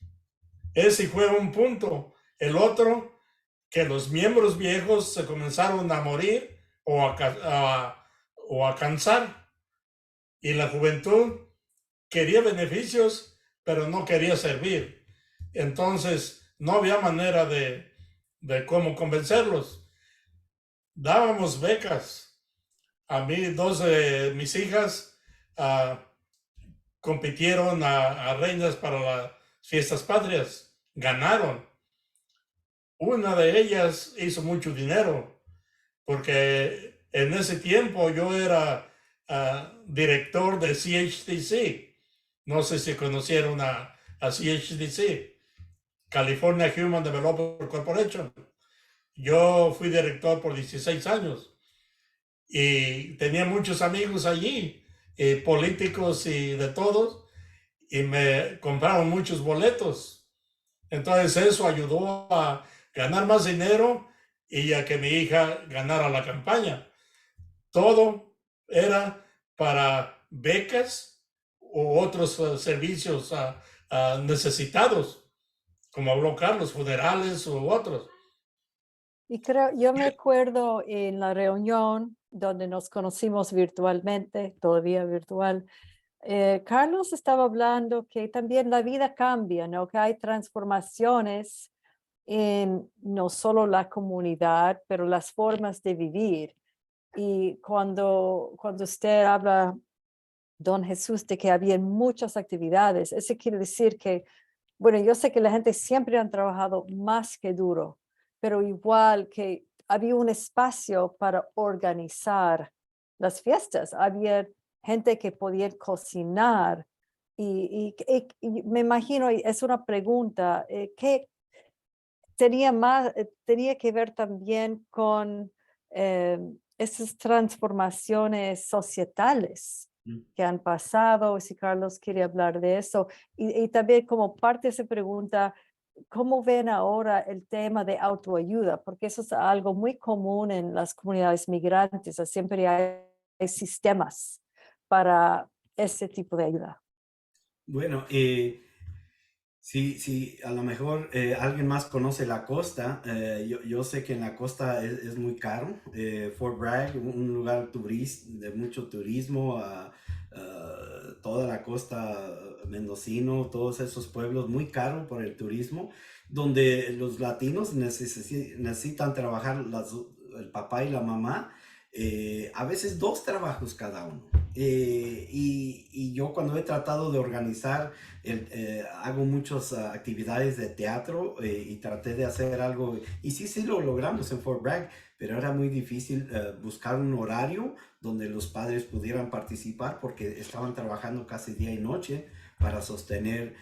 ese fue un punto. El otro, que los miembros viejos se comenzaron a morir o a cansar. Y la juventud quería beneficios, pero no quería servir. Entonces, no había manera de cómo convencerlos. Dábamos becas. A mí, dos de mis hijas compitieron a reinas para las fiestas patrias. Ganaron. Una de ellas hizo mucho dinero, porque en ese tiempo yo era director de CHDC. No sé si conocieron a CHDC, California Human Development Corporation. Yo fui director por 16 años y tenía muchos amigos allí, políticos y de todos, y me compraron muchos boletos. Entonces eso ayudó a ganar más dinero y a que mi hija ganara la campaña. Todo era para becas u otros servicios necesitados, como habló Carlos, funerales u otros. Y yo me acuerdo en la reunión donde nos conocimos virtualmente, todavía virtual, Carlos estaba hablando que también la vida cambia, ¿no? Que hay transformaciones en no solo la comunidad, pero las formas de vivir. Y cuando usted habla, don Jesús, de que había muchas actividades, eso quiere decir que, bueno, yo sé que la gente siempre han trabajado más que duro, pero igual que había un espacio para organizar las fiestas, había gente que podía cocinar y me imagino, y es una pregunta, ¿qué tenía que ver también con esas transformaciones societales que han pasado? Si Carlos quiere hablar de eso. Y también como parte de esa pregunta, ¿cómo ven ahora el tema de autoayuda? Porque eso es algo muy común en las comunidades migrantes. Siempre hay sistemas para ese tipo de ayuda. Bueno, sí, a lo mejor alguien más conoce la costa. Yo sé que en la costa es muy caro. Fort Bragg, un lugar de mucho turismo, toda la costa mendocino, todos esos pueblos, muy caro por el turismo, donde los latinos necesitan trabajar el papá y la mamá, a veces dos trabajos cada uno. Y yo cuando he tratado de organizar hago muchas actividades de teatro y traté de hacer algo, y sí lo logramos en Fort Bragg, pero era muy difícil buscar un horario donde los padres pudieran participar porque estaban trabajando casi día y noche para sostener,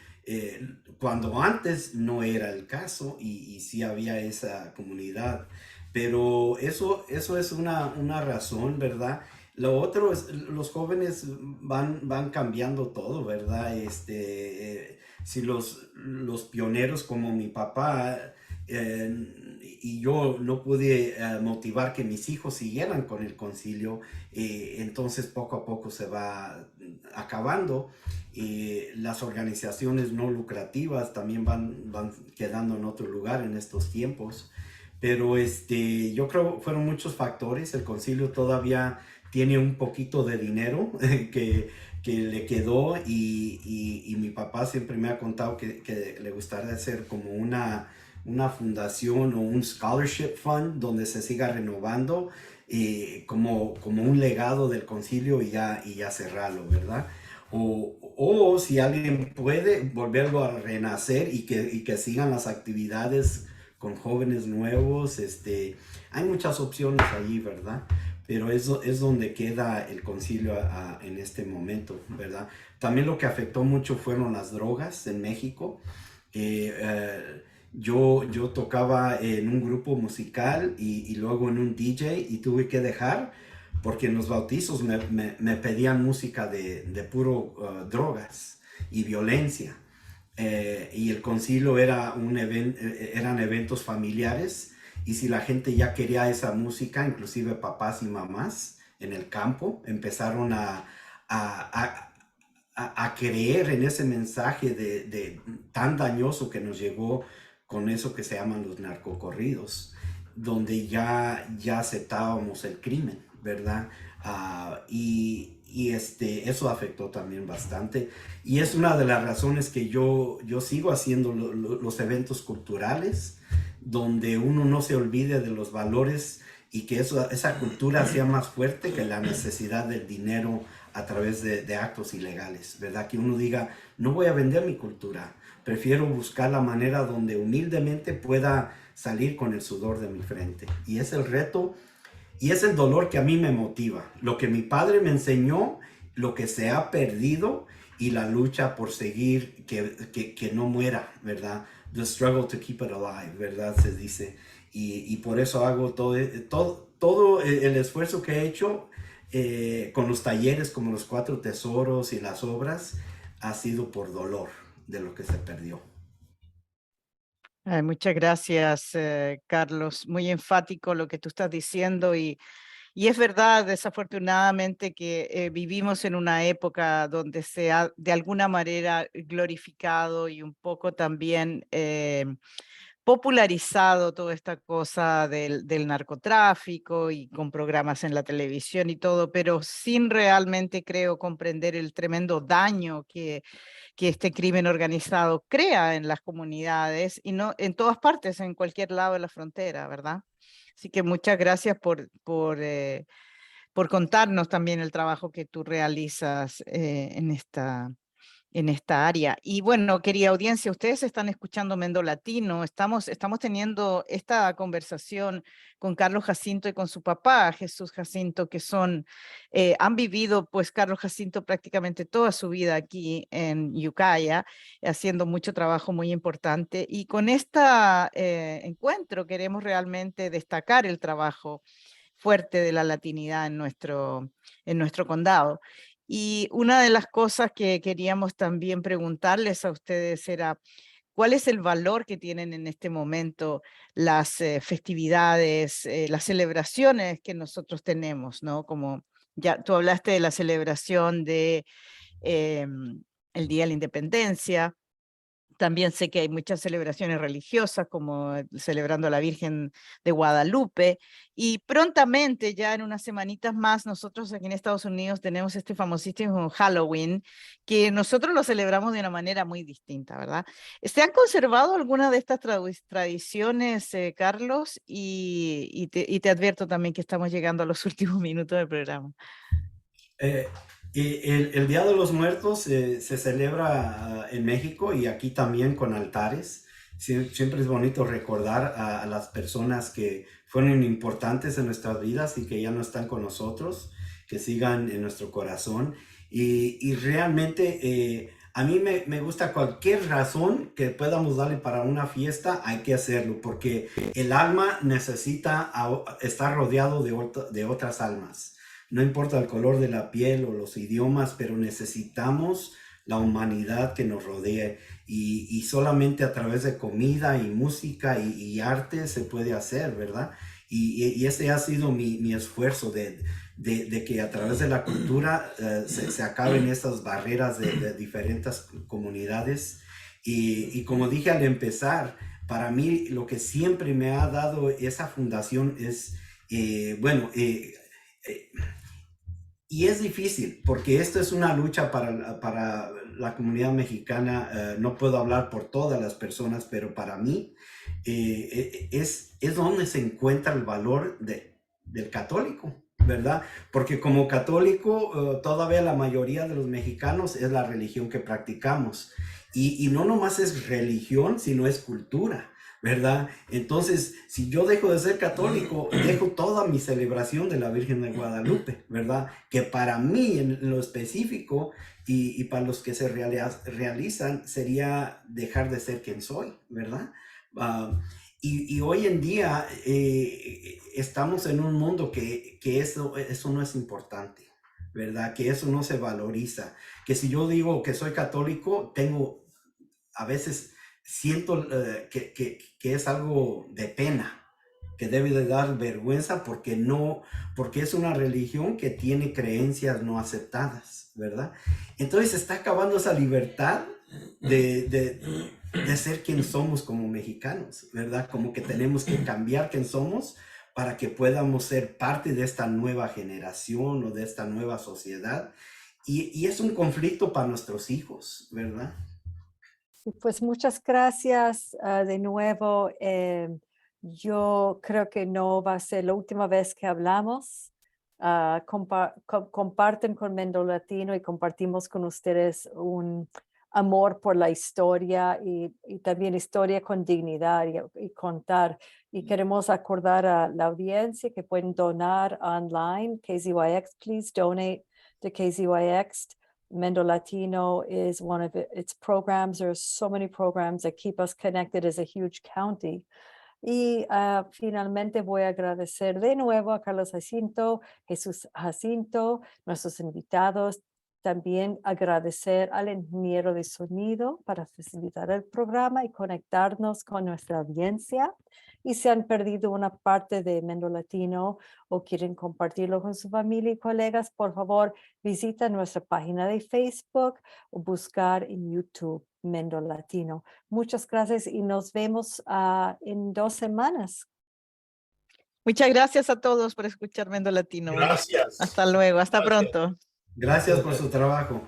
cuando antes no era el caso y sí había esa comunidad. Pero eso es una razón, ¿verdad? Lo otro es, los jóvenes van cambiando todo, ¿verdad? Si los pioneros como mi papá y yo no pude motivar que mis hijos siguieran con el concilio, entonces poco a poco se va acabando. Las organizaciones no lucrativas también van quedando en otro lugar en estos tiempos. Pero yo creo que fueron muchos factores. El concilio todavía tiene un poquito de dinero que le quedó y mi papá siempre me ha contado que le gustaría hacer como una fundación o un scholarship fund donde se siga renovando como un legado del concilio y ya cerrarlo, ¿verdad? O si alguien puede volverlo a renacer y que sigan las actividades con jóvenes nuevos, hay muchas opciones allí, ¿verdad? Pero eso es donde queda el concilio en este momento, ¿verdad? También lo que afectó mucho fueron las drogas en México. Yo tocaba en un grupo musical y luego en un DJ y tuve que dejar porque en los bautizos me pedían música de puro drogas y violencia. Y el concilio era eran eventos familiares y si la gente ya quería esa música, inclusive papás y mamás en el campo, empezaron a, a creer en ese mensaje tan dañoso que nos llegó con eso que se llaman los narcocorridos, donde ya aceptábamos el crimen, ¿verdad? Eso afectó también bastante. Y es una de las razones que yo sigo haciendo los eventos culturales, donde uno no se olvide de los valores y que esa cultura sea más fuerte que la necesidad del dinero a través de actos ilegales, ¿verdad? Que uno diga, no voy a vender mi cultura, prefiero buscar la manera donde humildemente pueda salir con el sudor de mi frente. Y es el reto y es el dolor que a mí me motiva. Lo que mi padre me enseñó, lo que se ha perdido y la lucha por seguir, que no muera, ¿verdad? The struggle to keep it alive, ¿verdad? Se dice. Y por eso hago todo el esfuerzo que he hecho con los talleres como los 4 tesoros y las obras, ha sido por dolor de lo que se perdió. Ay, muchas gracias, Carlos. Muy enfático lo que tú estás diciendo y es verdad, desafortunadamente, que vivimos en una época donde se ha de alguna manera glorificado y un poco también popularizado toda esta cosa del narcotráfico y con programas en la televisión y todo, pero sin realmente, creo, comprender el tremendo daño que este crimen organizado crea en las comunidades y no en todas partes, en cualquier lado de la frontera, ¿verdad? Así que muchas gracias por contarnos también el trabajo que tú realizas en esta área. Y bueno, querida audiencia, ustedes están escuchando Mendo Latino, estamos teniendo esta conversación con Carlos Jacinto y con su papá, Jesús Jacinto, que han vivido pues Carlos Jacinto prácticamente toda su vida aquí en Ukiah, haciendo mucho trabajo muy importante. Y con este encuentro queremos realmente destacar el trabajo fuerte de la latinidad en nuestro condado. Y una de las cosas que queríamos también preguntarles a ustedes era, ¿cuál es el valor que tienen en este momento las festividades, las celebraciones que nosotros tenemos, ¿no? Como ya tú hablaste de la celebración de el Día de la Independencia. También sé que hay muchas celebraciones religiosas, como celebrando a la Virgen de Guadalupe, y prontamente, ya en unas semanitas más, nosotros aquí en Estados Unidos tenemos este famosísimo Halloween, que nosotros lo celebramos de una manera muy distinta, ¿verdad? ¿Se han conservado alguna de estas tradiciones, Carlos? Y te advierto también que estamos llegando a los últimos minutos del programa. El Día de los Muertos se celebra en México y aquí también con altares. Siempre es bonito recordar a las personas que fueron importantes en nuestras vidas y que ya no están con nosotros, que sigan en nuestro corazón. Y realmente a mí me gusta cualquier razón que podamos darle para una fiesta, hay que hacerlo, porque el alma necesita estar rodeado de otras almas. No importa el color de la piel o los idiomas, pero necesitamos la humanidad que nos rodee y solamente a través de comida y música y arte se puede hacer, ¿verdad? Y ese ha sido mi esfuerzo de que a través de la cultura se acaben estas barreras de diferentes comunidades. Y como dije al empezar, para mí lo que siempre me ha dado esa fundación es, y es difícil, porque esto es una lucha para la comunidad mexicana. No puedo hablar por todas las personas, pero para mí es donde se encuentra el valor del católico, ¿verdad? Porque como católico, todavía la mayoría de los mexicanos es la religión que practicamos. Y no nomás es religión, sino es cultura, ¿verdad? Entonces, si yo dejo de ser católico, dejo toda mi celebración de la Virgen de Guadalupe, ¿verdad? Que para mí, en lo específico, y para los que se realizan, sería dejar de ser quien soy, ¿verdad? Y hoy en día estamos en un mundo que eso no es importante, ¿verdad? Que eso no se valoriza. Que si yo digo que soy católico, a veces siento que es algo de pena, que debe de dar vergüenza porque es una religión que tiene creencias no aceptadas, ¿verdad? Entonces está acabando esa libertad de ser quien somos como mexicanos, ¿verdad? Como que tenemos que cambiar quién somos para que podamos ser parte de esta nueva generación o de esta nueva sociedad. Y es un conflicto para nuestros hijos, ¿verdad? Pues muchas gracias de nuevo. Yo creo que no va a ser la última vez que hablamos. Comparten con Mendo Latino y compartimos con ustedes un amor por la historia y también historia con dignidad y contar. Y queremos acordar a la audiencia que pueden donar online. KZYX, please donate to KZYX. Mendo Latino is one of its programs. There are so many programs that keep us connected as a huge county. Y finalmente voy a agradecer de nuevo a Carlos Jacinto, Jesús Jacinto, nuestros invitados. También agradecer al ingeniero de sonido para facilitar el programa y conectarnos con nuestra audiencia. Y si han perdido una parte de Mendo Latino o quieren compartirlo con su familia y colegas, por favor, visita nuestra página de Facebook o buscar en YouTube Mendo Latino. Muchas gracias y nos vemos en 2 semanas. Muchas gracias a todos por escuchar Mendo Latino. Gracias. Hasta luego, hasta Gracias. pronto. Gracias por su trabajo.